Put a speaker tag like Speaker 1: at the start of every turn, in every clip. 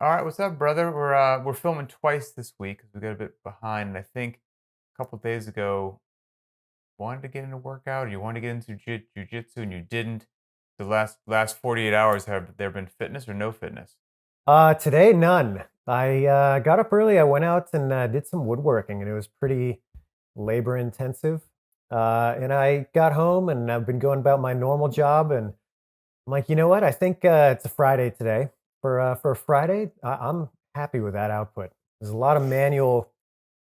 Speaker 1: All right, what's up, brother? We're filming twice this week because we got a bit behind, and I think a couple days ago wanted to get into workout, or you wanted to get into jujitsu, and you didn't. The last 48 hours, have there been fitness or no fitness?
Speaker 2: Today, none. I got up early. I went out and did some woodworking, and it was pretty labor intensive. And I got home, and I've been going about my normal job. And I'm like, you know what? I think it's a Friday today. For a Friday, I'm happy with that output. There's a lot of manual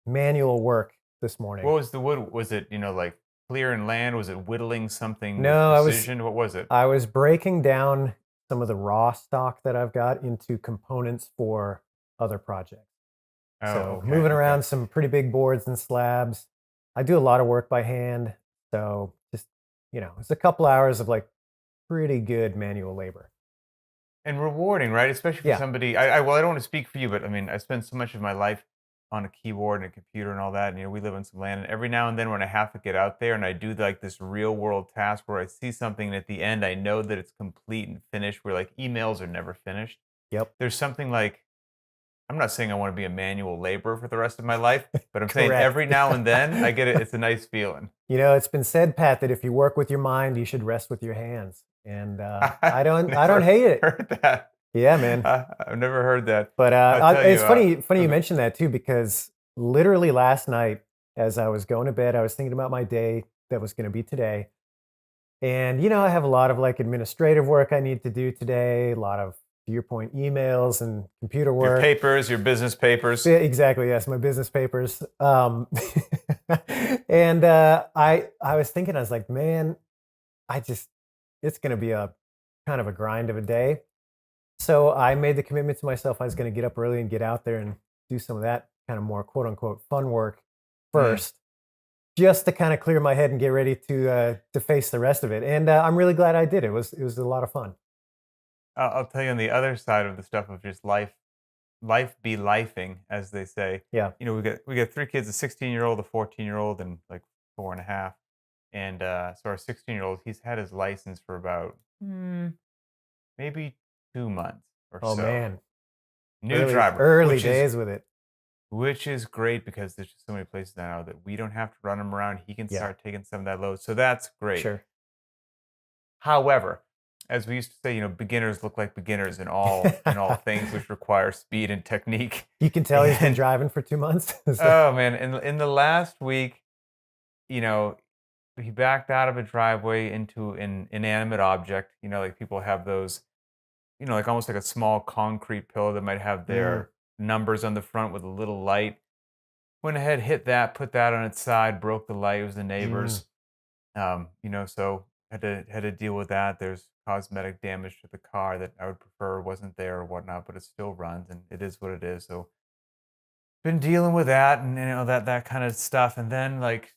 Speaker 2: work this morning.
Speaker 1: What was the wood? Was it like clear and land? Was it whittling something with
Speaker 2: No,
Speaker 1: precision? What was it?
Speaker 2: I was breaking down some of the raw stock that I've got into components for other projects.
Speaker 1: Oh,
Speaker 2: So
Speaker 1: okay,
Speaker 2: moving
Speaker 1: okay.
Speaker 2: around some pretty big boards and slabs. I do a lot of work by hand. So just, it's a couple hours of like pretty good manual labor.
Speaker 1: And rewarding, right? Especially for
Speaker 2: Yeah.
Speaker 1: somebody. I don't want to speak for you, but I mean, I spend so much of my life on a keyboard and a computer and all that. And we live on some land, and every now and then, when I have to get out there and I do like this real world task where I see something, and at the end, I know that it's complete and finished. Where like emails are never finished.
Speaker 2: Yep.
Speaker 1: There's something like I'm not saying I want to be a manual laborer for the rest of my life, but I'm saying
Speaker 2: Correct.
Speaker 1: every now and then I get it. It's a nice feeling.
Speaker 2: It's been said, Pat, that if you work with your mind, you should rest with your hands. And I
Speaker 1: I've
Speaker 2: don't
Speaker 1: never
Speaker 2: hate it.
Speaker 1: heard that.
Speaker 2: Yeah, man.
Speaker 1: I've never heard that.
Speaker 2: But
Speaker 1: I'll tell
Speaker 2: it's
Speaker 1: you.
Speaker 2: funny you
Speaker 1: Okay.
Speaker 2: mentioned that too, because literally last night, as I was going to bed, I was thinking about my day that was going to be today. And, I have a lot of like administrative work I need to do today, a lot of, to your point, emails and computer
Speaker 1: Your
Speaker 2: work.
Speaker 1: papers, your business papers.
Speaker 2: Yeah, exactly. Yes, my business papers. And I was thinking, I was like, man, I just, it's going to be a kind of a grind of a day. So I made the commitment to myself. I was going to get up early and get out there and do some of that kind of more quote unquote fun work
Speaker 1: Mm.
Speaker 2: first, just to kind of clear my head and get ready to face the rest of it. And I'm really glad I did. It was a lot of fun.
Speaker 1: I'll tell you on the other side of the stuff of just life be lifing, as they say.
Speaker 2: Yeah.
Speaker 1: We got three kids: a 16-year-old, a 14-year-old, and like 4.5. And so our 16-year-old, he's had his license for about maybe 2 months or
Speaker 2: Oh
Speaker 1: so.
Speaker 2: man,
Speaker 1: New
Speaker 2: early
Speaker 1: driver,
Speaker 2: early
Speaker 1: which is
Speaker 2: days with it.
Speaker 1: great because there's just so many places now that we don't have to run him around. He can
Speaker 2: Yeah,
Speaker 1: start taking some of that load, so that's great.
Speaker 2: sure.
Speaker 1: However, as we used to say, beginners look like beginners in all things which require speed and technique.
Speaker 2: You can tell he's been
Speaker 1: And
Speaker 2: driving for 2 months. So,
Speaker 1: oh man, in the last week, you know, he backed out of a driveway into an inanimate object. Like people have those, like almost like a small concrete pillar that might have
Speaker 2: mm,
Speaker 1: their numbers on the front with a little light. Went ahead, hit that, put that on its side, broke the light. It was the
Speaker 2: mm,
Speaker 1: neighbors. So had to deal with that. There's cosmetic damage to the car that I would prefer wasn't there or whatnot, but it still runs and it is what it is. So been dealing with that and that kind of stuff. And then like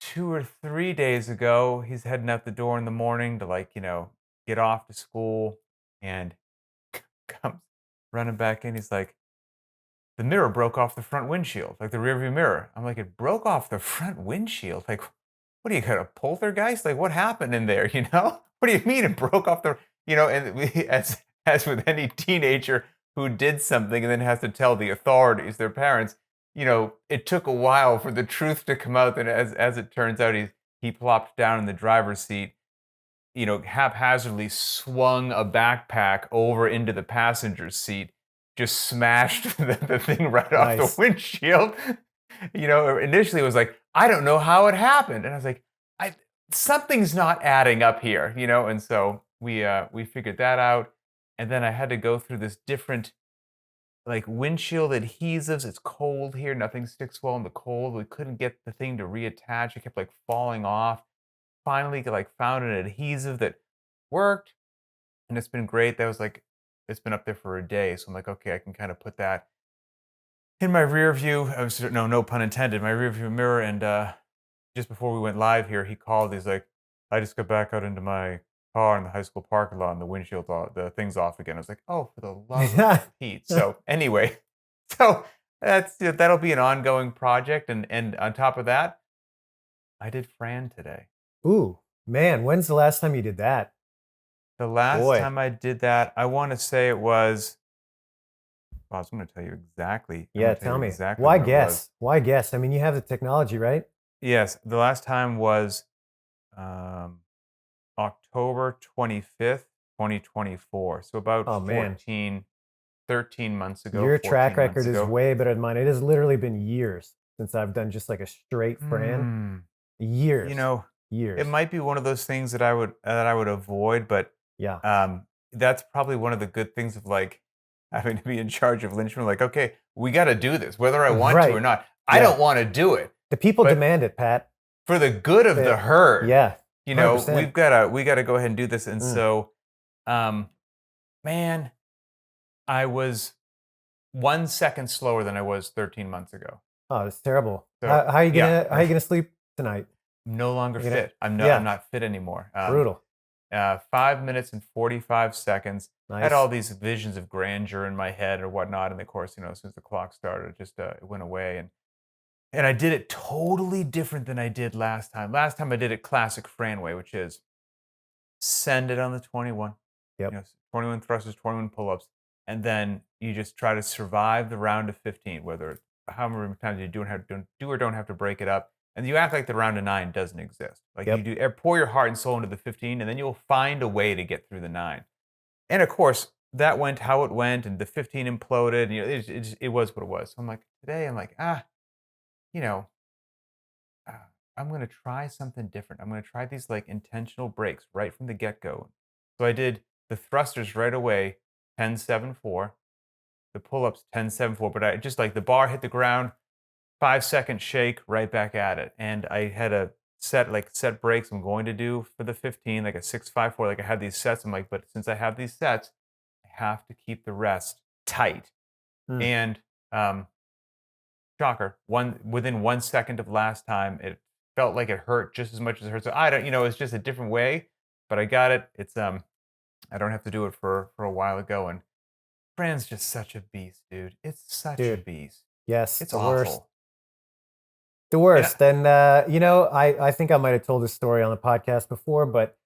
Speaker 1: 2 or 3 days ago, he's heading out the door in the morning to get off to school and comes running back in. He's like, the mirror broke off the front windshield, like the rearview mirror. I'm like, it broke off the front windshield. Like, what do you got a poltergeist? Like, what happened in there? What do you mean it broke off And as with any teenager who did something and then has to tell the authorities, their parents, it took a while for the truth to come out. And as it turns out, he plopped down in the driver's seat, haphazardly swung a backpack over into the passenger seat, just smashed the thing right off the
Speaker 2: nice.
Speaker 1: windshield. Initially it was like, I don't know how it happened. And I was like, I something's not adding up here. And so we figured that out. And then I had to go through this different like windshield adhesives. It's cold here. Nothing sticks well in the cold. We couldn't get the thing to reattach. It kept like falling off. Finally like found an adhesive that worked, and it's been great. That was like it's been up there for a day. So I'm like, okay, I can kind of put that in my rear view. No pun intended, my rear view mirror. And just before we went live here, he called. He's like, I just got back out into my car in the high school parking lot and the windshield's off, the thing's off again. I was like, oh, for the love of Pete. So anyway, so that'll be an ongoing project. And on top of that, I did Fran today.
Speaker 2: Ooh, man, when's the last time you did that?
Speaker 1: The last
Speaker 2: Boy.
Speaker 1: time I did that, I want to say it was pause. I'm gonna tell you exactly. I'm
Speaker 2: Yeah,
Speaker 1: gonna tell you
Speaker 2: tell me.
Speaker 1: exactly
Speaker 2: Why
Speaker 1: when it was.
Speaker 2: guess? Why guess? I mean, you have the technology, right?
Speaker 1: Yes, the last time was um, October 25th, 2024. So about
Speaker 2: Oh man,
Speaker 1: 13 months ago,
Speaker 2: your track
Speaker 1: 14 months
Speaker 2: record is
Speaker 1: ago.
Speaker 2: way better than mine. It has literally been years since I've done just like a straight Fran.
Speaker 1: Hmm. You
Speaker 2: Years,
Speaker 1: know, it
Speaker 2: years.
Speaker 1: might be one of those things that I would avoid, but
Speaker 2: Yeah.
Speaker 1: that's probably one of the good things of like having to be in charge of Lynchman. Like, okay, we got to do this, whether I want to or
Speaker 2: Right.
Speaker 1: not. I
Speaker 2: Yeah.
Speaker 1: don't want to do it,
Speaker 2: The people
Speaker 1: but
Speaker 2: demand it, Pat.
Speaker 1: for the good of the
Speaker 2: That
Speaker 1: herd,
Speaker 2: yeah,
Speaker 1: you know,
Speaker 2: 100%.
Speaker 1: we gotta go ahead and do this. And
Speaker 2: Mm.
Speaker 1: so, um, man, I was 1 second slower than I was 13 months ago.
Speaker 2: Oh, that's terrible.
Speaker 1: So yeah,
Speaker 2: How you gonna sleep tonight?
Speaker 1: no longer
Speaker 2: You gonna
Speaker 1: fit. I'm
Speaker 2: yeah,
Speaker 1: not fit anymore.
Speaker 2: brutal.
Speaker 1: 5 minutes and 45 seconds. I had all
Speaker 2: Nice.
Speaker 1: these visions of grandeur in my head or whatnot. And of course, as soon as the clock started, it went away. And I did it totally different than I did last time. Last time I did it classic Fran way, which is send it on the 21.
Speaker 2: Yep.
Speaker 1: 21 thrusters, 21 pull-ups, and then you just try to survive the round of 15, whether however many times you do or don't have to break it up. And you act like the round of 9 doesn't exist. Like you
Speaker 2: Yep.
Speaker 1: do pour your heart and soul into the 15, and then you'll find a way to get through the 9. And of course, that went how it went, and the 15 imploded. And, it was what it was. So I'm like, today, I'm like, you know, uh, I'm going to try something different. I'm going to try these like intentional breaks right from the get go. So I did the thrusters right away, 10-7-4, the pull ups 10-7-4, but I just like the bar hit the ground, 5 second shake, right back at it. And I had a set breaks I'm going to do for the 15, like a 6-5-4. Like I had these sets. I'm like, but since I have these sets, I have to keep the rest tight.
Speaker 2: Mm.
Speaker 1: And shocker, within 1 second of last time, it felt like it hurt just as much as it hurt. So I don't, it's just a different way, but I got it. I don't have to do it for a while ago. And Fran's just such a beast, dude. It's such a
Speaker 2: Dude,
Speaker 1: beast.
Speaker 2: yes,
Speaker 1: It's
Speaker 2: the worst.
Speaker 1: awful.
Speaker 2: The
Speaker 1: And
Speaker 2: worst. And I think I might have told this story on the podcast before, but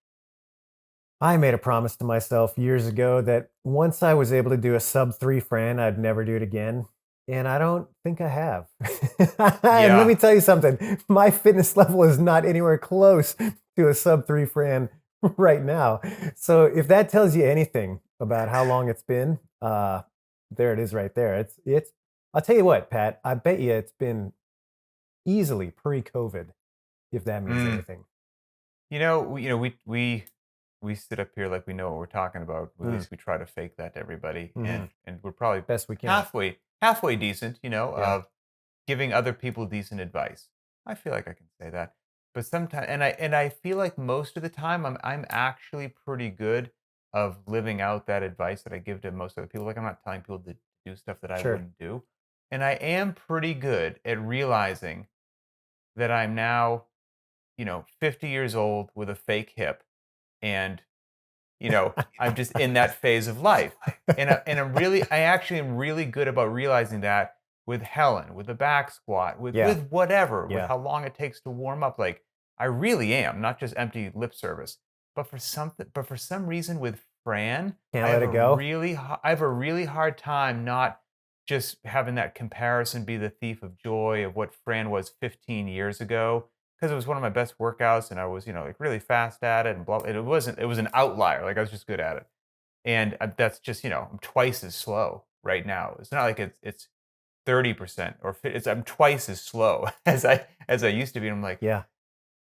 Speaker 2: I made a promise to myself years ago that once I was able to do a sub 3 Fran, I'd never do it again. And I don't think I have. And let
Speaker 1: yeah,
Speaker 2: me tell you something, my fitness level is not anywhere close to a sub 3 Fran right now. So if that tells you anything about how long it's been, there it is right there. I'll tell you what, Pat, I bet you it's been easily pre-COVID, if that means
Speaker 1: mm.
Speaker 2: anything.
Speaker 1: We sit up here like we know what we're talking about. At
Speaker 2: Mm,
Speaker 1: least we try to fake that to everybody, and
Speaker 2: mhm.
Speaker 1: we're probably
Speaker 2: Best we can.
Speaker 1: halfway decent.
Speaker 2: Yeah,
Speaker 1: Of giving other people decent advice. I feel like I can say that. But sometimes, and I feel like most of the time I'm actually pretty good of living out that advice that I give to most other people. Like I'm not telling people to do stuff that I
Speaker 2: sure.
Speaker 1: wouldn't do. And I am pretty good at realizing that I'm now, 50 years old with a fake hip, and I'm just in that phase of life. I actually am really good about realizing that with Helen, with the back squat, with
Speaker 2: Yeah,
Speaker 1: whatever, with
Speaker 2: yeah.
Speaker 1: how long it takes to warm up. Like I really am, not just empty lip service. But for some reason with Fran,
Speaker 2: Can't let it go?
Speaker 1: I have a really hard time not just having that comparison be the thief of joy of what Fran was 15 years ago, because it was one of my best workouts and I was, like really fast at it and blah. And it was an outlier. Like I was just good at it. And that's just, I'm twice as slow right now. It's not like it's 30% I'm twice as slow as I used to be. And I'm like,
Speaker 2: Yeah.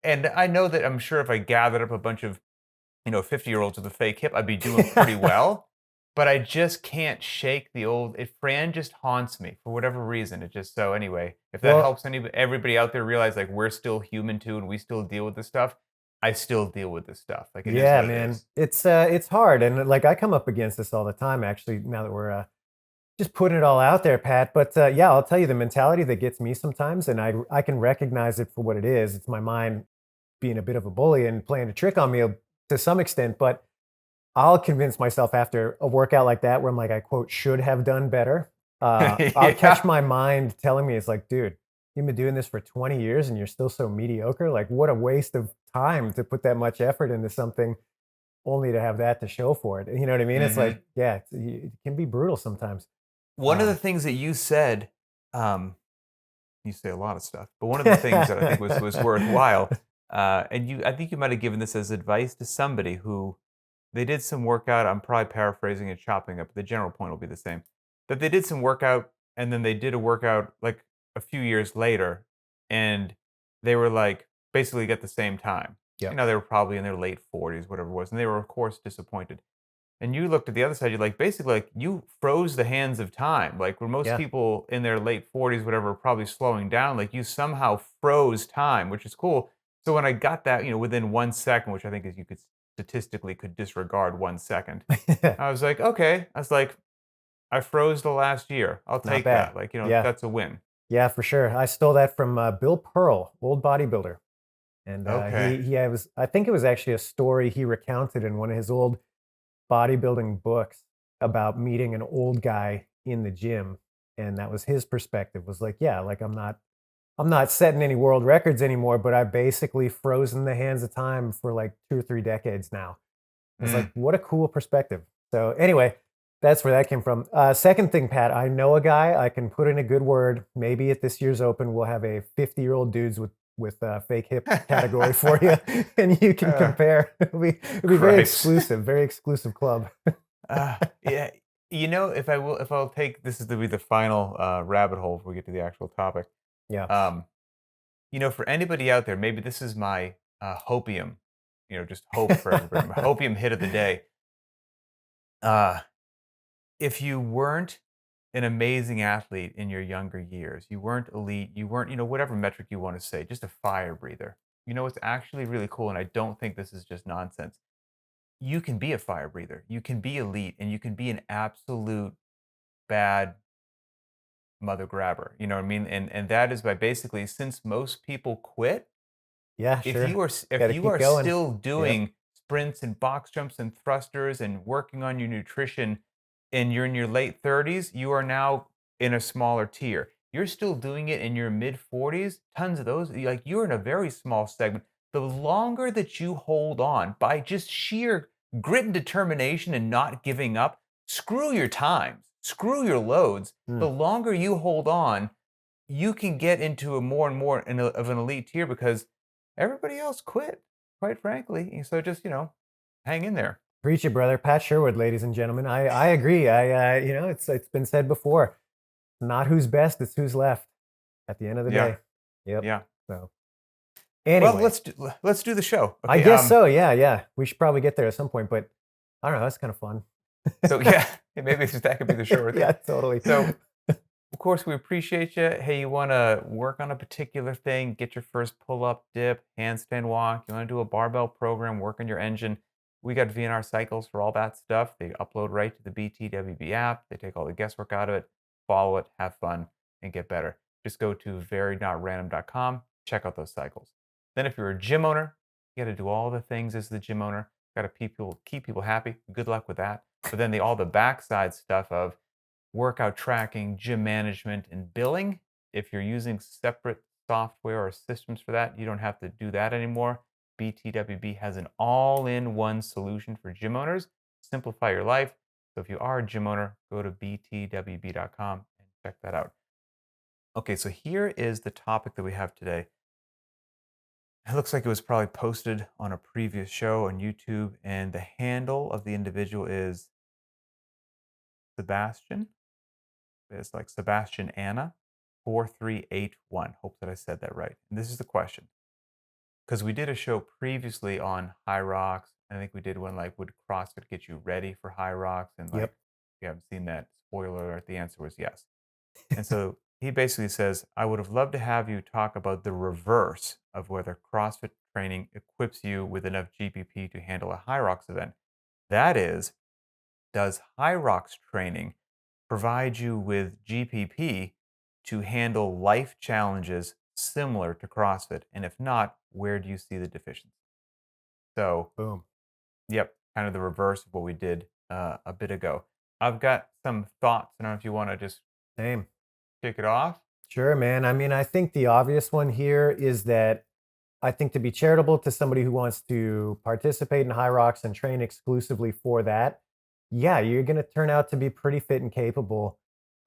Speaker 1: and I know that I'm sure if I gathered up a bunch of, 50-year-olds with a fake hip, I'd be doing pretty well. But I just can't shake the old Fran just haunts me for whatever reason. It just so anyway, if that
Speaker 2: Well,
Speaker 1: helps everybody out there realize like we're still human too and we still deal with this stuff, I still deal with this stuff. Like it is
Speaker 2: yeah,
Speaker 1: what it
Speaker 2: man.
Speaker 1: is.
Speaker 2: It's hard, and, like, I come up against this all the time, actually, now that we're, just putting it all out there, Pat, but, yeah, I'll tell you the mentality that gets me sometimes, and I can recognize it for what it is. It's my mind being a bit of a bully and playing a trick on me, to some extent, but I'll convince myself after a workout like that where I'm like, I quote, should have done better. I'll catch
Speaker 1: Yeah.
Speaker 2: my mind telling me, it's like, dude, you've been doing this for 20 years and you're still so mediocre. Like, what a waste of time to put that much effort into something only to have that to show for it. You know what I mean? It's
Speaker 1: Mhm.
Speaker 2: like, yeah, it can be brutal sometimes.
Speaker 1: One of the
Speaker 2: Um,
Speaker 1: things that um, you say a lot of stuff, but one of the things that I think was worthwhile, and I think you might have given this as advice to somebody who they did some workout. I'm probably paraphrasing and chopping up. The general point will be the same. That they did some workout, and then they did a workout like a few years later, and they were like basically at the same time.
Speaker 2: yep.
Speaker 1: They were probably in their late 40s, whatever it was, and they were of course disappointed. And you looked at the other side, you're like, basically, like, you froze the hands of time. Like, where most
Speaker 2: Yeah.
Speaker 1: people in their late 40s, whatever, are probably slowing down, like, you somehow froze time, which is cool. So when I got that, within 1 second, which I think is you could statistically could disregard 1 second, I was like, "Okay." I was like, "I froze the last year. I'll
Speaker 2: Not
Speaker 1: take
Speaker 2: bad.
Speaker 1: that." Like,
Speaker 2: Yeah.
Speaker 1: that's a win.
Speaker 2: Yeah, for sure. I stole that from Bill Pearl, old bodybuilder. And
Speaker 1: Okay.
Speaker 2: I think it was actually a story he recounted in one of his old bodybuilding books about meeting an old guy in the gym. And that was his perspective, was like, yeah, like I'm not setting any world records anymore, but I've basically frozen the hands of time for like 2 or 3 decades now. It's like,
Speaker 1: Mm.
Speaker 2: what a cool perspective. So anyway, that's where that came from. Second thing, Pat, I know a guy I can put in a good word. Maybe at this year's Open, we'll have a 50-year-old dudes with fake hip category for you, and you can
Speaker 1: Uh,
Speaker 2: compare. It'll be
Speaker 1: Christ.
Speaker 2: very exclusive club.
Speaker 1: Yeah. If I'll take this is to be the final rabbit hole before we get to the actual topic.
Speaker 2: Yeah,
Speaker 1: Um, for anybody out there, maybe this is my hopium, just hope for everybody. My hopium hit of the day. Uh, if you weren't an amazing athlete in your younger years, you weren't elite, you weren't, whatever metric you want to say, just a fire breather. It's actually really cool. And I don't think this is just nonsense. You can be a fire breather, you can be elite, and you can be an absolute bad mother grabber. You know what I mean? And that is by basically since most people quit,
Speaker 2: yeah,
Speaker 1: if
Speaker 2: sure. Got
Speaker 1: if
Speaker 2: to
Speaker 1: you
Speaker 2: keep
Speaker 1: are
Speaker 2: going.
Speaker 1: still
Speaker 2: Yep.
Speaker 1: doing sprints and box jumps and thrusters and working on your nutrition and you're in your late 30s, you are now in a smaller tier. You're still doing it in your mid 40s, tons of those, like you're in a very small segment. The longer that you hold on by just sheer grit and determination and not giving up, screw your times, screw your loads.
Speaker 2: Hmm.
Speaker 1: The longer you hold on, you can get into a more and more of an elite tier because everybody else quit, quite frankly. And so just, hang in there.
Speaker 2: Preach it, brother. Pat Sherwood, ladies and gentlemen. I agree. It's been said before. Not who's best, it's who's left at the end of the
Speaker 1: Yeah.
Speaker 2: day. Yep.
Speaker 1: Yeah.
Speaker 2: So
Speaker 1: Well,
Speaker 2: anyway,
Speaker 1: let's do the show.
Speaker 2: I
Speaker 1: Okay.
Speaker 2: guess so. Yeah, yeah. We should probably get there at some point, but I don't know. That's kind of fun.
Speaker 1: So yeah, maybe that could be the show right
Speaker 2: Yeah,
Speaker 1: there.
Speaker 2: totally.
Speaker 1: So of course we appreciate you. Hey, you want to work on a particular thing, get your first pull up, dip, handstand walk. You want to do a barbell program, work on your engine. We got VNR cycles for all that stuff. They upload right to the btwb app. They take all the guesswork out of it, follow it, have fun, and get better. Just go to variednotrandom.com, check out those cycles. Then if you're a gym owner, you got to do all the things as the gym owner. Got to keep people happy. Good luck with that. But then all the backside stuff of workout tracking, gym management, and billing. If you're using separate software or systems for that, you don't have to do that anymore. BTWB has an all in one solution for gym owners. Simplify your life. So if you are a gym owner, go to btwb.com and check that out. Okay, so here is the topic that we have today. It looks like it was probably posted on a previous show on YouTube, and the handle of the individual is Sebastian. It's like Sebastian Anna 4381. Hope that I said that right. And this is the question. Because we did a show previously on HYROX. I think we did one like, would CrossFit get you ready for HYROX? And like,
Speaker 2: Yep.
Speaker 1: if you haven't seen that, spoiler alert, the answer was yes. And so he basically says, I would have loved to have you talk about the reverse of whether CrossFit training equips you with enough GPP to handle a HYROX event. That is, does HYROX training provide you with GPP to handle life challenges similar to CrossFit? And if not, where do you see the deficiency? So,
Speaker 2: Boom.
Speaker 1: yep, kind of the reverse of what we did a bit ago. I've got some thoughts. I don't know if you want to just
Speaker 2: Same.
Speaker 1: kick it off.
Speaker 2: Sure, man. I mean, I think the obvious one here is that I think to be charitable to somebody who wants to participate in High Rocks and train exclusively for that, yeah, you're going to turn out to be pretty fit and capable.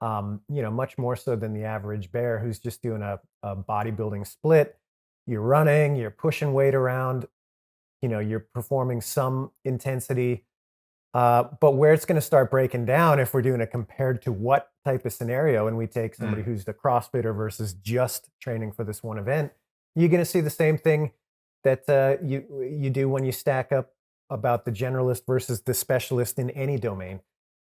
Speaker 2: much more so than the average bear who's just doing a bodybuilding split. You're running, you're pushing weight around, you're performing some intensity. But where it's going to start breaking down if we're doing it compared to what type of scenario, and we take somebody
Speaker 1: Mm,
Speaker 2: who's the CrossFitter versus just training for this one event, you're going to see the same thing that you do when you stack up about the generalist versus the specialist in any domain.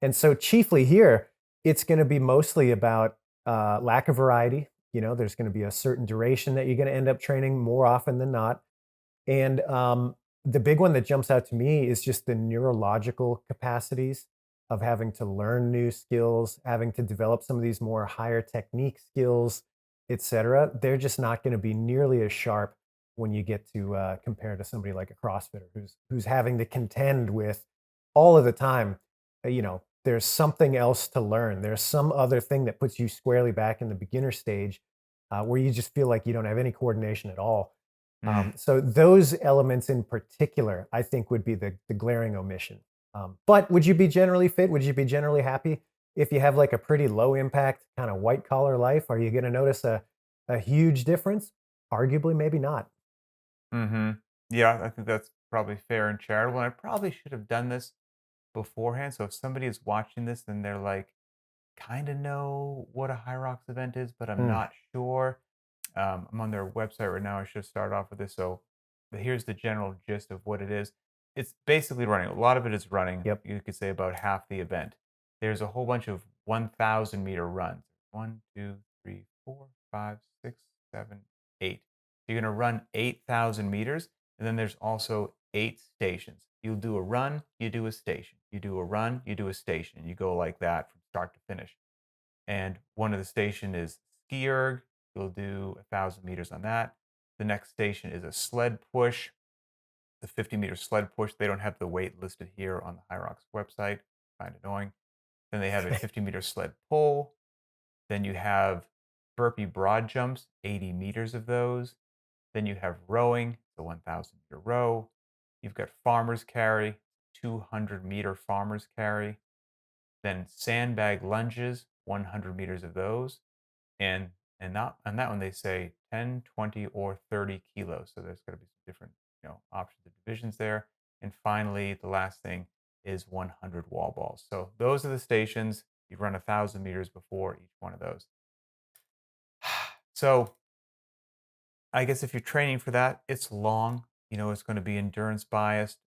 Speaker 2: And so, chiefly here, it's going to be mostly about lack of variety. There's going to be a certain duration that you're going to end up training more often than not. And the big one that jumps out to me is just the neurological capacities of having to learn new skills, having to develop some of these more higher technique skills, etc. They're just not going to be nearly as sharp when you get to compare to somebody like a CrossFitter who's having to contend with all of the time. There's something else to learn. There's some other thing that puts you squarely back in the beginner stage, where you just feel like you don't have any coordination at all.
Speaker 1: mm,
Speaker 2: So those elements in particular, I think, would be the glaring omission. But would you be generally fit? Would you be generally happy if you have like a pretty low impact kind of white collar life? Are you going to notice a huge difference? Arguably, maybe not.
Speaker 1: mhm. Yeah, I think that's probably fair and charitable, and I probably should have done this beforehand, so if somebody is watching this and they're like, "Kinda know what a HYROX event is, but I'm
Speaker 2: Mm,
Speaker 1: not sure." I'm on their website right now. I should start off with this. So, here's the general gist of what it is. It's basically running. A lot of it is running.
Speaker 2: yep.
Speaker 1: You could say about half the event. There's a whole bunch of 1,000-meter runs. One, two, three, four, five, six, seven, eight. You're going to run 8,000 meters. And then there's also 8 stations. You'll do a run, you do a station. You do a run, you do a station. You go like that from start to finish. And one of the station is ski erg. You'll do 1,000 meters on that. The next station is a sled push, the 50-meter sled push. They don't have the weight listed here on the HYROX website. Kind of annoying. Then they have a 50-meter sled pull. Then you have burpee broad jumps, 80 meters of those. Then you have rowing, the 1,000-meter row. You've got farmer's carry, 200-meter farmer's carry. Then sandbag lunges, 100 meters of those. And not on that one, they say 10, 20, or 30 kilos. So there's got to be some different, options of divisions there. And finally, the last thing is 100 wall balls. So those are the stations. You run 1,000 meters before each one of those. So I guess if you're training for that, it's long. It's going to be endurance biased.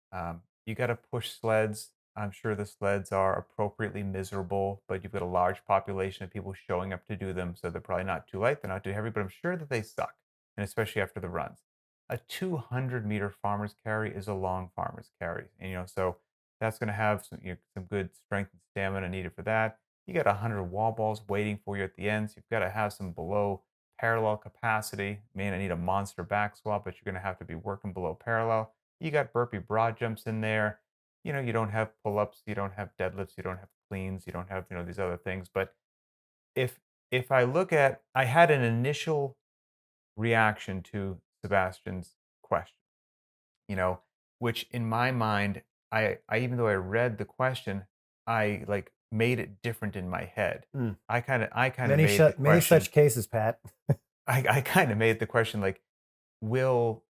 Speaker 1: You got to push sleds. I'm sure the sleds are appropriately miserable, but you've got a large population of people showing up to do them. So they're probably not too light. They're not too heavy, but I'm sure that they suck. And especially after the runs. A 200-meter farmer's carry is a long farmer's carry. And, so that's going to have some good strength and stamina needed for that. You got 100 wall balls waiting for you at the end. So you've got to have some below parallel capacity. Man, I need a monster back squat, but you're going to have to be working below parallel. You got burpee broad jumps in there. You don't have pull ups, you don't have deadlifts, you don't have cleans, you don't have, these other things. But if I look at, I had an initial reaction to Sebastian's question, you know, which in my mind, I even though I read the question, I like made it different in my head.
Speaker 2: Mm.
Speaker 1: I kind of
Speaker 2: Many,
Speaker 1: made the
Speaker 2: many
Speaker 1: question
Speaker 2: such cases, Pat.
Speaker 1: I kind of made the question like, will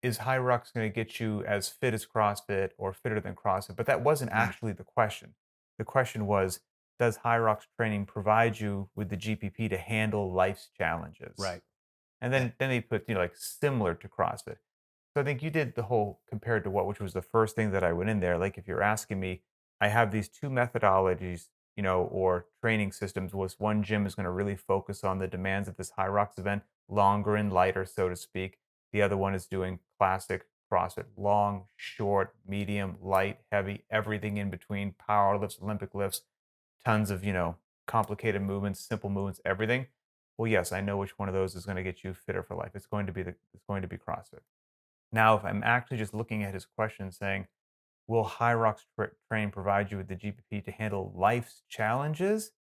Speaker 1: is High Rocks going to get you as fit as CrossFit or fitter than CrossFit? But that wasn't actually the question. The question was, does High Rocks training provide you with the GPP to handle life's challenges?
Speaker 2: Right.
Speaker 1: And then they put, like similar to CrossFit. So I think you did the whole compared to what, which was the first thing that I went in there. Like if you're asking me, I have these two methodologies, or training systems. Was one gym is going to really focus on the demands of this High Rocks event, longer and lighter, so to speak. The other one is doing classic CrossFit, long, short, medium, light, heavy, everything in between, power lifts, Olympic lifts, tons of, complicated movements, simple movements, everything. Well, yes, I know which one of those is going to get you fitter for life. It's going to be CrossFit. Now, if I'm actually just looking at his question saying, will High Rocks training provide you with the GPP to handle life's challenges?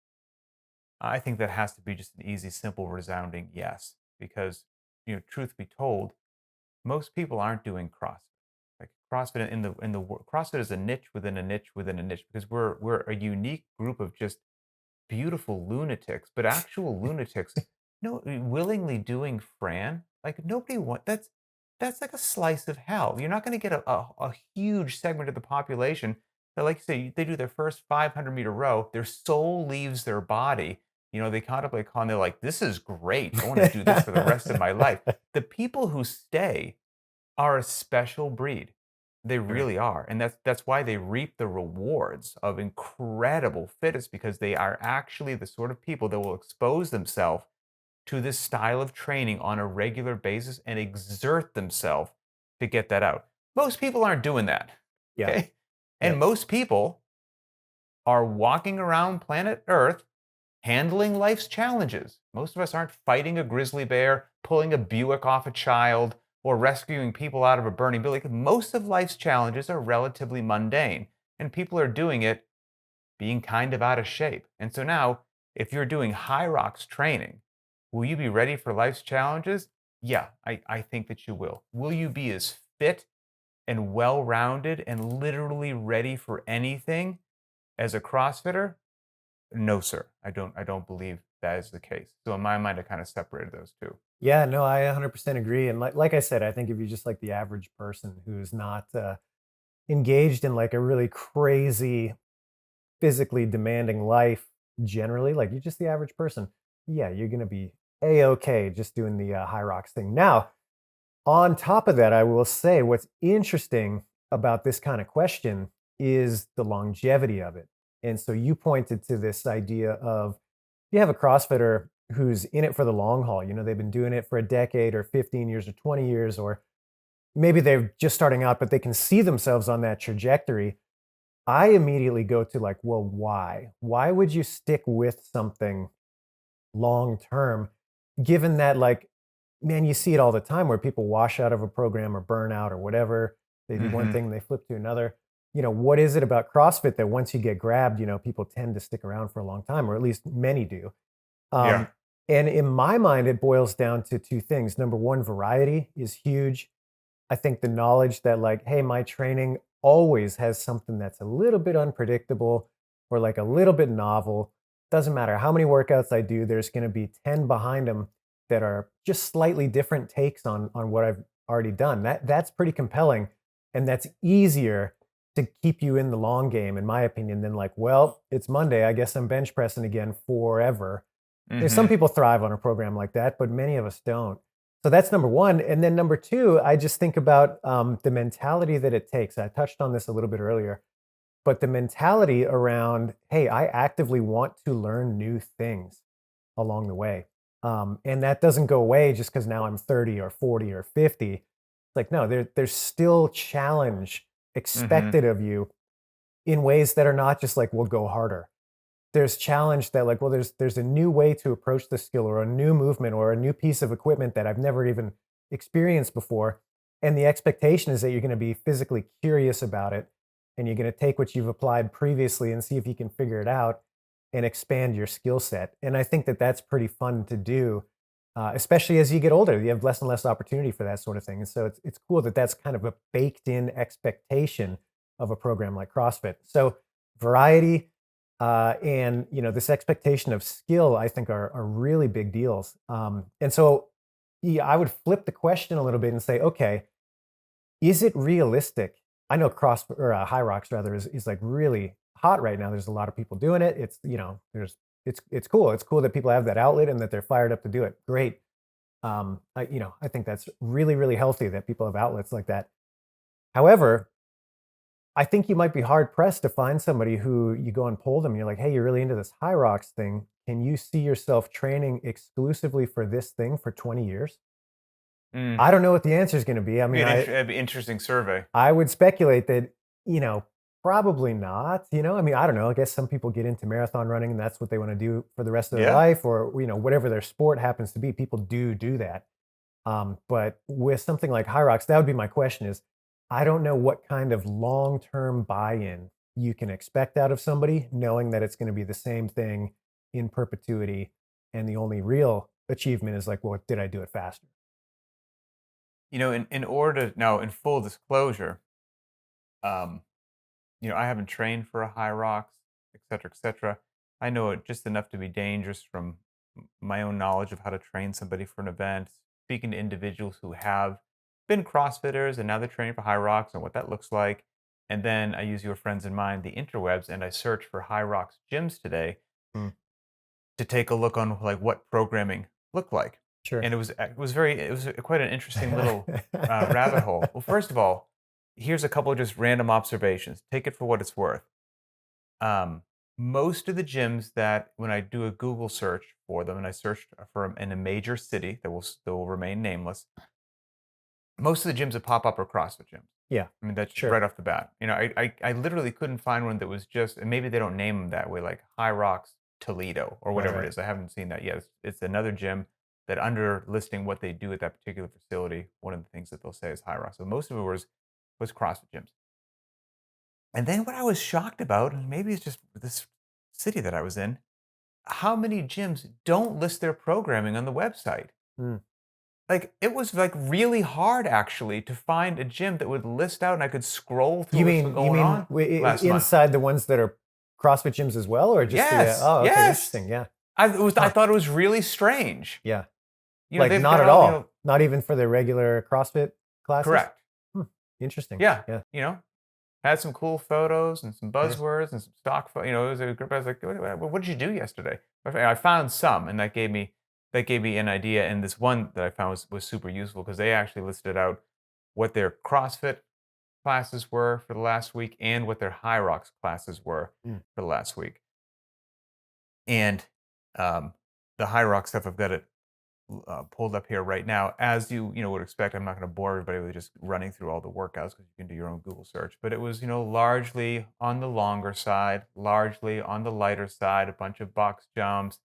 Speaker 1: I think that has to be just an easy, simple, resounding yes. Because, truth be told, most people aren't doing CrossFit. Like CrossFit CrossFit is a niche within a niche within a niche because we're a unique group of just beautiful lunatics, but actual lunatics, no, willingly doing Fran, like nobody want that's like a slice of hell. You're not going to get a huge segment of the population that, like you say, they do their first 500-meter row, their soul leaves their body. They contemplate calling, they're like, this is great. I want to do this for the rest of my life. The people who stay are a special breed. They
Speaker 2: Sure.
Speaker 1: really are, and that's why they reap the rewards of incredible fitness, because they are actually the sort of people that will expose themselves to this style of training on a regular basis and exert themselves to get that out. Most people aren't doing that,
Speaker 2: Yeah.
Speaker 1: okay? And
Speaker 2: Yep.
Speaker 1: most people are walking around planet Earth handling life's challenges. Most of us aren't fighting a grizzly bear, pulling a Buick off a child, or rescuing people out of a burning building. Most of life's challenges are relatively mundane, and people are doing it being kind of out of shape. And so now, if you're doing HYROX training, will you be ready for life's challenges? Yeah, I think that you will. Will you be as fit and well rounded and literally ready for anything as a CrossFitter? No, sir. I don't believe that is the case. So in my mind, I kind of separated those two.
Speaker 2: Yeah, no, I 100% agree, and like I said, I think if you're just like the average person who's not, engaged in like a really crazy, physically demanding life generally, like you're just the average person, yeah, you're gonna be A-okay just doing the, high rocks thing. Now, on top of that, I will say what's interesting about this kind of question is the longevity of it. And so you pointed to this idea of you have a CrossFitter who's in it for the long haul. They've been doing it for a decade or 15 years or 20 years, or maybe they're just starting out, but they can see themselves on that trajectory. I immediately go to like, well, why? Why would you stick with something long term, given that, like, man, you see it all the time where people wash out of a program or burn out or whatever. They do one
Speaker 1: Hmm.
Speaker 2: thing and they flip to another. What is it about CrossFit that once you get grabbed, people tend to stick around for a long time, or at least many do.
Speaker 1: Yeah.
Speaker 2: Um, and in my mind, it boils down to two things. Number one, variety is huge. I think the knowledge that, like, hey, my training always has something that's a little bit unpredictable or like a little bit novel. Doesn't matter how many workouts I do, there's going to be 10 behind them that are just slightly different takes on what I've already done. That's pretty compelling, and that's easier to keep you in the long game, in my opinion, than like, well, it's Monday, I guess I'm bench pressing again forever. Some
Speaker 1: Hmm.
Speaker 2: people thrive on a program like that, but many of us don't. So that's number one. And then number two, I just think about the mentality that it takes. I touched on this a little bit earlier, but the mentality around, hey, I actively want to learn new things along the way. And that doesn't go away just because now I'm 30 or 40 or 50. It's like, no, there's still challenge
Speaker 1: Hmm.
Speaker 2: expected of you in ways that are not just like, we'll go harder. There's challenge that, like, well, there's a new way to approach the skill or a new movement or a new piece of equipment that I've never even experienced before. And the expectation is that you're going to be physically curious about it, and you're going to take what you've applied previously and see if you can figure it out and expand your skill set. And I think that that's pretty fun to do, especially as you get older. You have less and less opportunity for that sort of thing. And so it's cool that that's kind of a baked in expectation of a program like CrossFit. So variety, and this expectation of skill, I think, are really big deals. And so, yeah, I would flip the question a little bit and say, okay, is it realistic? I know cross or high rocks rather is like really hot right now. There's a lot of people doing it. There's it's cool. It's cool that people have that outlet and that they're fired up to do it. Great. I think that's really, really healthy that people have outlets like that. However, I think you might be hard pressed to find somebody who you go and poll them. And you're like, hey, you're really into this high rocks thing. Can you see yourself training exclusively for this thing for 20 years?
Speaker 1: Mm.
Speaker 2: I don't know what the answer is going to be. I
Speaker 1: Be
Speaker 2: mean,
Speaker 1: an
Speaker 2: I
Speaker 1: it'd be interesting survey.
Speaker 2: I would speculate that, you know, probably not. I mean, I don't know. I guess some people get into marathon running and that's what they want to do for the rest of their
Speaker 1: Yeah.
Speaker 2: life, or whatever their sport happens to be. People do that. But with something like High Rocks, that would be my question is, I don't know what kind of long-term buy-in you can expect out of somebody knowing that it's going to be the same thing in perpetuity. And the only real achievement is like, well, did I do it faster?
Speaker 1: In order to now, in full disclosure, um, I haven't trained for a high rocks, et cetera, et cetera. I know it just enough to be dangerous from my own knowledge of how to train somebody for an event, speaking to individuals who have been CrossFitters and now they're training for HYROX and what that looks like. And then I use your friends and mine, the interwebs, and I search for HYROX gyms today
Speaker 2: Mm,
Speaker 1: to take a look on like what programming looked like.
Speaker 2: sure.
Speaker 1: And it was quite an interesting little rabbit hole. Well, first of all, here's a couple of just random observations. Take it for what it's worth. Um, Most of the gyms that when I do a Google search for them, and I searched for 'em in a major city that will still remain nameless, most of the gyms that pop up are CrossFit gyms.
Speaker 2: Yeah,
Speaker 1: I mean, that's just
Speaker 2: sure.
Speaker 1: right off the bat. I literally couldn't find one that was just, and maybe they don't name them that way, like High Rocks Toledo or
Speaker 2: Right,
Speaker 1: whatever it
Speaker 2: right.
Speaker 1: is. I haven't seen that yet. It's another gym that under listing what they do at that particular facility, one of the things that they'll say is High Rocks. So most of it was CrossFit gyms. And then what I was shocked about, and maybe it's just this city that I was in, how many gyms don't list their programming on the website?
Speaker 2: Mm.
Speaker 1: Like, it was, like, really hard actually to find a gym that would list out and I could scroll through what's been
Speaker 2: You
Speaker 1: going
Speaker 2: mean
Speaker 1: on last month.
Speaker 2: inside the ones that are CrossFit gyms as well, or just the?
Speaker 1: Yes,
Speaker 2: Oh, okay,
Speaker 1: yes.
Speaker 2: interesting. Yeah.
Speaker 1: I
Speaker 2: Huh.
Speaker 1: thought it was really strange.
Speaker 2: Yeah.
Speaker 1: You know,
Speaker 2: Like
Speaker 1: they've
Speaker 2: not
Speaker 1: got
Speaker 2: at
Speaker 1: all,
Speaker 2: all. Not even for the regular CrossFit classes.
Speaker 1: correct.
Speaker 2: Hmm. Interesting.
Speaker 1: Yeah,
Speaker 2: Yeah.
Speaker 1: you know, had some cool photos and some
Speaker 2: Nice.
Speaker 1: buzzwords and some stock it was a group. I was like, "What did you do yesterday?" I found some, and that gave me an idea, and this one that I found was super useful because they actually listed out what their CrossFit classes were for the last week and what their HYROX classes were
Speaker 2: Mm.
Speaker 1: for the last week. And um, the HYROX stuff, I've got it pulled up here right now. As you would expect, I'm not going to bore everybody with just running through all the workouts because you can do your own Google search. But it was largely on the longer side, largely on the lighter side. A bunch of box jumps.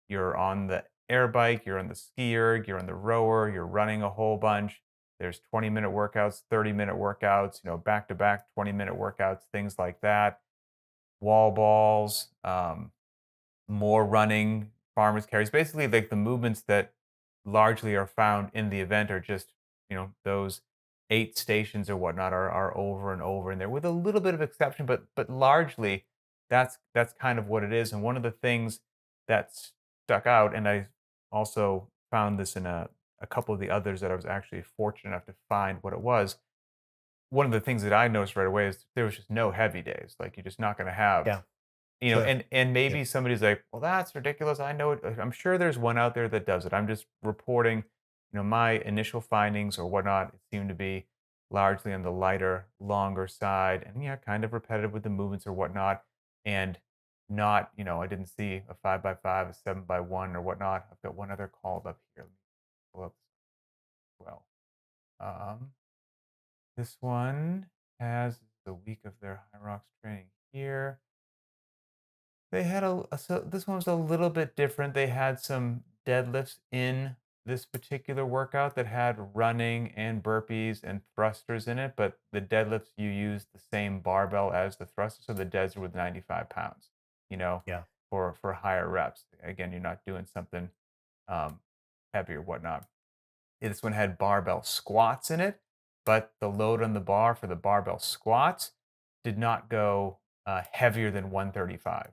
Speaker 1: You're on the air bike, you're on the skier, you're on the rower, you're running a whole bunch. There's 20-minute workouts, 30-minute workouts, back to back 20-minute workouts, things like that. Wall balls. More running, farmers carries, basically like the movements that largely are found in the event are just, those 8 stations or whatnot are over and over in there with a little bit of exception, but largely that's kind of what it is. And one of the things that stuck out, and I also found this in a couple of the others that I was actually fortunate enough to find what it was. One of the things that I noticed right away is there was just no heavy days. Like you're just not gonna have
Speaker 2: Yeah. Sure.
Speaker 1: and
Speaker 2: Yeah.
Speaker 1: maybe somebody's like, "Well, that's ridiculous. I know it." I'm sure there's one out there that does it. I'm just reporting, my initial findings or whatnot. It seemed to be largely on the lighter, longer side, and yeah, kind of repetitive with the movements or whatnot, and not, I didn't see a 5x5, a 7x1 or whatnot. I've got one other called up here. Let me pull up as well. Um, this one has the week of their High Rocks training here. They had so this one was a little bit different. They had some deadlifts in this particular workout that had running and burpees and thrusters in it, but the deadlifts you use the same barbell as the thrusters, so the deads are with 95 pounds, you know,
Speaker 2: Yeah.
Speaker 1: for higher reps. Again, you're not doing something um, heavy or whatnot. This one had barbell squats in it, but the load on the bar for the barbell squats did not go heavier than 135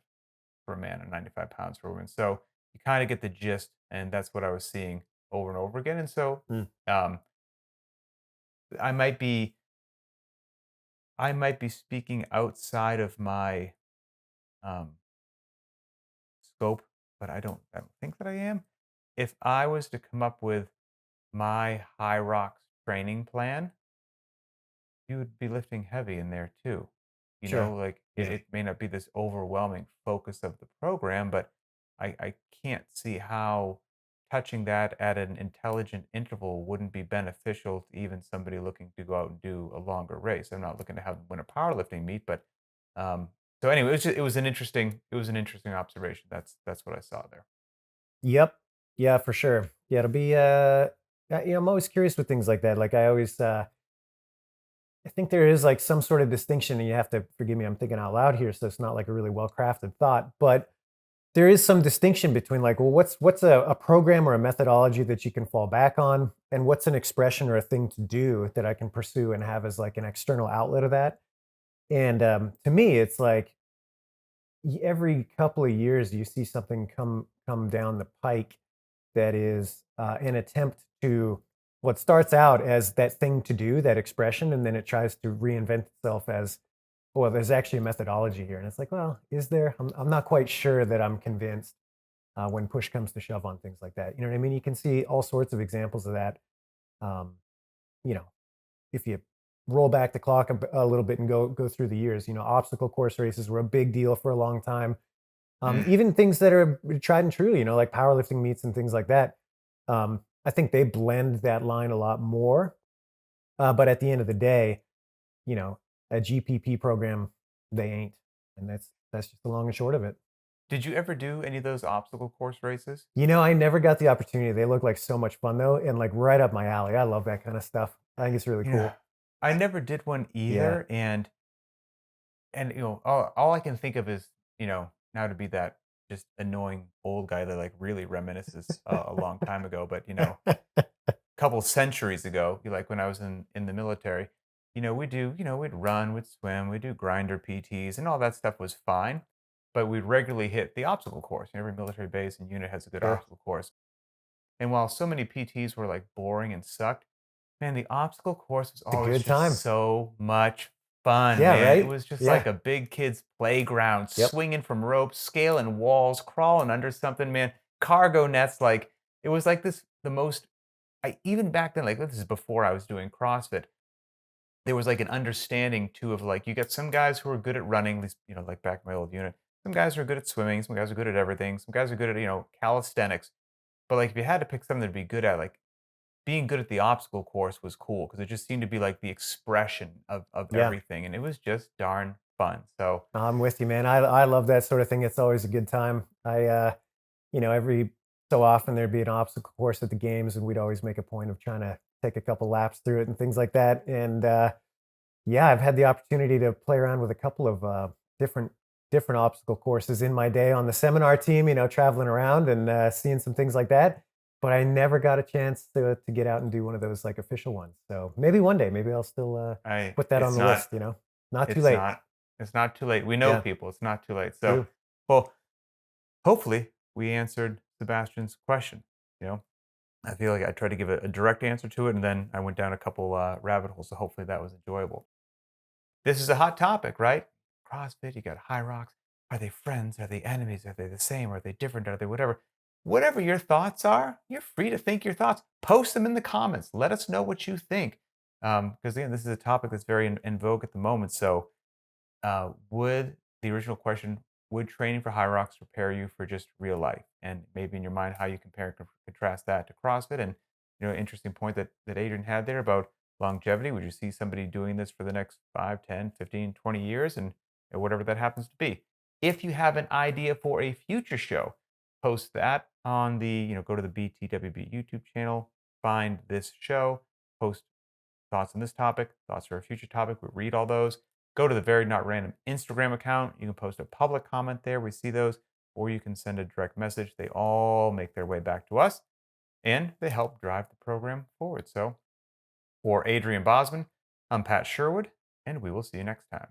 Speaker 1: for a man and 95 pounds for a woman. So you kind of get the gist, and that's what I was seeing over and over again. And so
Speaker 2: Mm.
Speaker 1: um, I might be I might be speaking outside of my um, scope, but I don't think that I am. If I was to come up with my high rocks training plan, you would be lifting heavy in there too.
Speaker 2: Sure.
Speaker 1: Like it,
Speaker 2: Yeah.
Speaker 1: it may not be this overwhelming focus of the program, but I can't see how touching that at an intelligent interval wouldn't be beneficial to even somebody looking to go out and do a longer race. I'm not looking to have them win a powerlifting meet, but um, so anyway, it was an interesting observation. That's what I saw there.
Speaker 2: Yep. Yeah, for sure. Yeah, it'll be I'm always curious with things like that. Like I always I think there is like some sort of distinction, and you have to forgive me, I'm thinking out loud here, so it's not like a really well-crafted thought, but there is some distinction between like, well, what's a program or a methodology that you can fall back on, and what's an expression or a thing to do that I can pursue and have as like an external outlet of that. And to me, it's like, every couple of years you see something come down the pike that is an attempt to what starts out as that thing to do, that expression, and then it tries to reinvent itself as, well, there's actually a methodology here. And it's like, well, is there? I'm not quite sure that I'm convinced when push comes to shove on things like that. You know what I mean? You can see all sorts of examples of that. Um, you know, if you roll back the clock a little bit and go through the years, obstacle course races were a big deal for a long time.
Speaker 1: Mm.
Speaker 2: Even things that are tried and true, like powerlifting meets and things like that. I think they blend that line a lot more. But at the end of the day, you know, a GPP program, they ain't, and that's just the long and short of it.
Speaker 1: Did you ever do any of those obstacle course races?
Speaker 2: I never got the opportunity. They look like so much fun though, and like right up my alley. I love that kind of stuff. I think it's really
Speaker 1: Yeah.
Speaker 2: cool.
Speaker 1: I never did one
Speaker 2: Yeah.
Speaker 1: either, and all I can think of is, now to be that just annoying old guy that, like, really reminisces a long time ago, but, couple centuries ago, like, when I was in the military, we'd run, we'd swim, we'd do grinder PTs, and all that stuff was fine, but we'd regularly hit the obstacle course. Every military base and unit has a good
Speaker 2: Sure.
Speaker 1: obstacle course, and while so many PTs were, like, boring and sucked, man, the obstacle course was
Speaker 2: It's a
Speaker 1: always
Speaker 2: good
Speaker 1: just
Speaker 2: time.
Speaker 1: so much fun,
Speaker 2: Yeah,
Speaker 1: man. It
Speaker 2: right?
Speaker 1: was just like
Speaker 2: Yeah.
Speaker 1: a big kid's playground,
Speaker 2: Yep.
Speaker 1: swinging from ropes, scaling walls, crawling under something, man. Cargo nets, like, it was like this the most I even back then, like, this is before I was doing CrossFit, there was, like, an understanding too of, like, you get some guys who are good at running, at least, like, back in my old unit. Some guys are good at swimming, some guys are good at everything, some guys are good at, calisthenics. But, like, if you had to pick something to be good at, like, being good at the obstacle course was cool because it just seemed to be, like, the expression of
Speaker 2: Yeah.
Speaker 1: everything, and it was just darn fun. So,
Speaker 2: I'm with you, man. I love that sort of thing. It's always a good time. Every so often there'd be an obstacle course at the games, and we'd always make a point of trying to take a couple laps through it and things like that. And yeah, I've had the opportunity to play around with a couple of different different obstacle courses in my day on the seminar team. Traveling around and seeing some things like that. But I never got a chance to get out and do one of those like official ones. So maybe one day, maybe I'll still
Speaker 1: I
Speaker 2: put that on
Speaker 1: it's
Speaker 2: the
Speaker 1: not
Speaker 2: list. Not too
Speaker 1: it's
Speaker 2: late.
Speaker 1: not it's not too late. We know
Speaker 2: Yeah,
Speaker 1: people, it's not too late. So,
Speaker 2: true.
Speaker 1: well, hopefully, we answered Sebastian's question, you know? I feel like I tried to give a direct answer to it, and then I went down a couple, rabbit holes, so hopefully that was enjoyable. This is a hot topic, right? CrossFit, you got HYROX. Are they friends? Are they enemies? Are they the same? Are they different? Are they whatever? Whatever your thoughts are, you're free to think your thoughts. Post them in the comments. Let us know what you think. Because again, this is a topic that's very in vogue at the moment. So, would the original question, would training for High Rocks prepare you for just real life? And maybe in your mind, how you compare and contrast that to CrossFit. And, interesting point that Adrian had there about longevity. Would you see somebody doing this for the next 5, 10, 15, 20 years and whatever that happens to be? If you have an idea for a future show, post that on go to the btwb YouTube channel, find this show, post thoughts on this topic, thoughts for a future topic. We read all those. Go to the Very Not Random Instagram account. You can post a public comment there. We see those, or you can send a direct message. They all make their way back to us and they help drive the program forward. So, for Adrian Bosman, I'm Pat Sherwood, and we will see you next time.